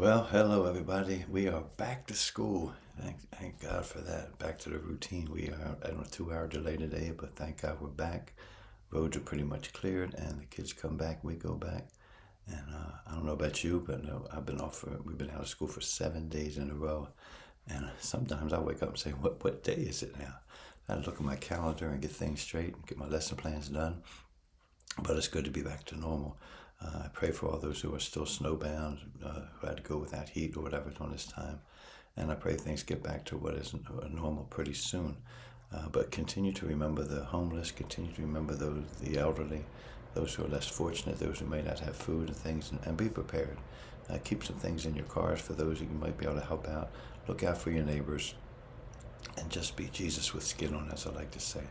Well, hello everybody. We are back to school. Thank God for that. Back to the routine. We are at a 2 hour delay today, but thank God we're back. Roads are pretty much cleared, and the kids come back. We go back, and I don't know about you, but I've been off. We've been out of school for 7 days in a row, and sometimes I wake up and say, "What day is it now?" I look at my calendar and get things straight and get my lesson plans done. But it's good to be back to normal. I pray for all those who are still snowbound, who had to go without heat or whatever during this time. And I pray things get back to what is normal pretty soon. But continue to remember the homeless, continue to remember the elderly, those who are less fortunate, those who may not have food and things, and be prepared. Keep some things in your cars for those who you might be able to help out. Look out for your neighbors, and just be Jesus with skin on, as I like to say.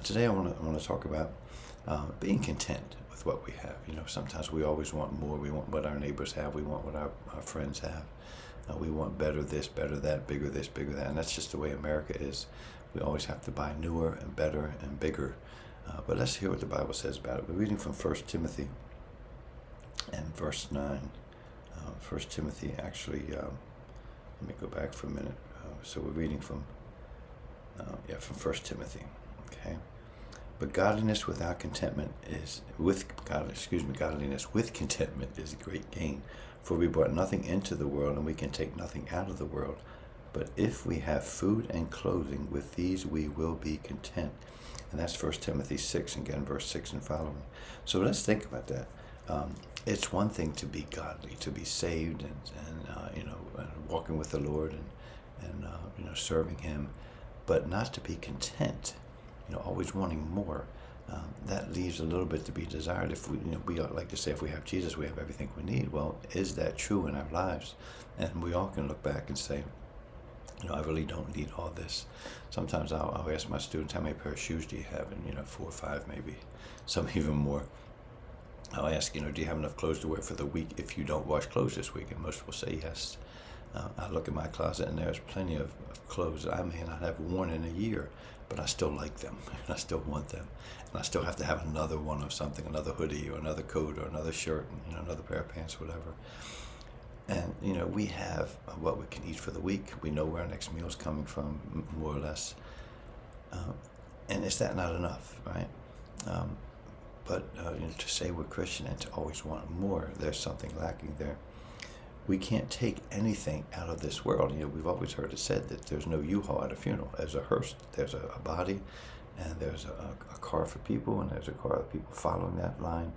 Today I want to talk about being content with what we have. Sometimes we always want more. We want what our neighbors have. We want what our friends have. We want better this, better that, bigger this, bigger that. And that's just the way America is. We always have to buy newer and better and bigger. But let's hear what the Bible says about it. We're reading from 1 Timothy and verse 9. 1 Timothy, actually, let me go back for a minute. So we're reading from 1 Timothy. Okay. But godliness without contentment is godliness with contentment is a great gain. For we brought nothing into the world, and we can take nothing out of the world. But if we have food and clothing, with these we will be content. And that's 1 Timothy 6, again, verse 6 and following. So let's think about that. It's one thing to be godly, to be saved, and walking with the Lord and serving Him, but not to be content. Always wanting more. That leaves a little bit to be desired. If we like to say, if we have Jesus, we have everything we need. Well, is that true in our lives? And we all can look back and say, I really don't need all this. Sometimes I'll ask my students, how many pair of shoes do you have? And 4 or 5, maybe, some even more. I'll ask, do you have enough clothes to wear for the week if you don't wash clothes this week? And most will say yes. I look at my closet, and there's plenty of clothes that I may not have worn in a year, but I still like them, and I still want them, and I still have to have another one of something, another hoodie or another coat or another shirt, and another pair of pants, whatever. And we have what we can eat for the week. We know where our next meal is coming from, more or less. And is that not enough, right? But to say we're Christian and to always want more, there's something lacking there. We can't take anything out of this world. We've always heard it said that there's no U-Haul at a funeral. There's a hearse, there's a body, and there's a car for people, and there's a car of people following that line.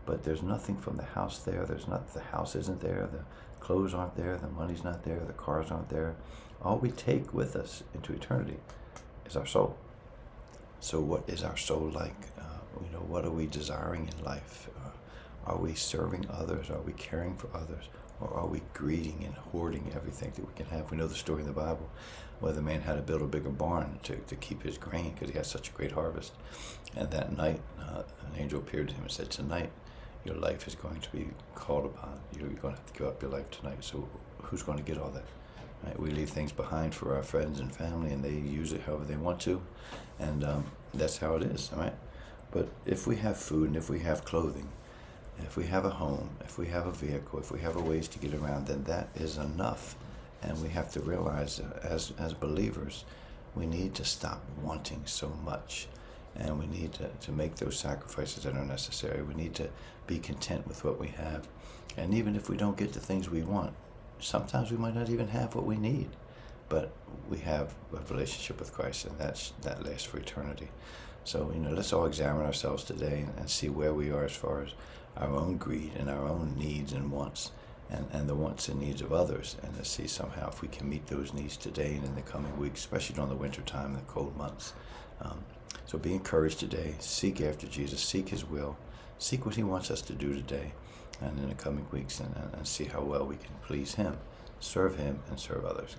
But there's nothing from the house there. The house isn't there. The clothes aren't there. The money's not there. The cars aren't there. All we take with us into eternity is our soul. So what is our soul like? What are we desiring in life? Are we serving others? Are we caring for others? Or are we greeding and hoarding everything that we can have? We know the story in the Bible where the man had to build a bigger barn to keep his grain because he had such a great harvest. And that night, an angel appeared to him and said, tonight, your life is going to be called upon. You're going to have to give up your life tonight. So who's going to get all that? Right? We leave things behind for our friends and family, and they use it however they want to. And that's how it is, all right? But if we have food and if we have clothing, if we have a home, if we have a vehicle, if we have a ways to get around, then that is enough. And we have to realize as believers, we need to stop wanting so much. And we need to make those sacrifices that are necessary. We need to be content with what we have. And even if we don't get the things we want, sometimes we might not even have what we need. But we have a relationship with Christ, and that lasts for eternity. So, let's all examine ourselves today and see where we are as far as our own greed and our own needs and wants, and the wants and needs of others, and to see somehow if we can meet those needs today and in the coming weeks, especially during the winter time and the cold months. So be encouraged today. Seek after Jesus. Seek His will. Seek what He wants us to do today and in the coming weeks, and see how well we can please Him, serve Him, and serve others.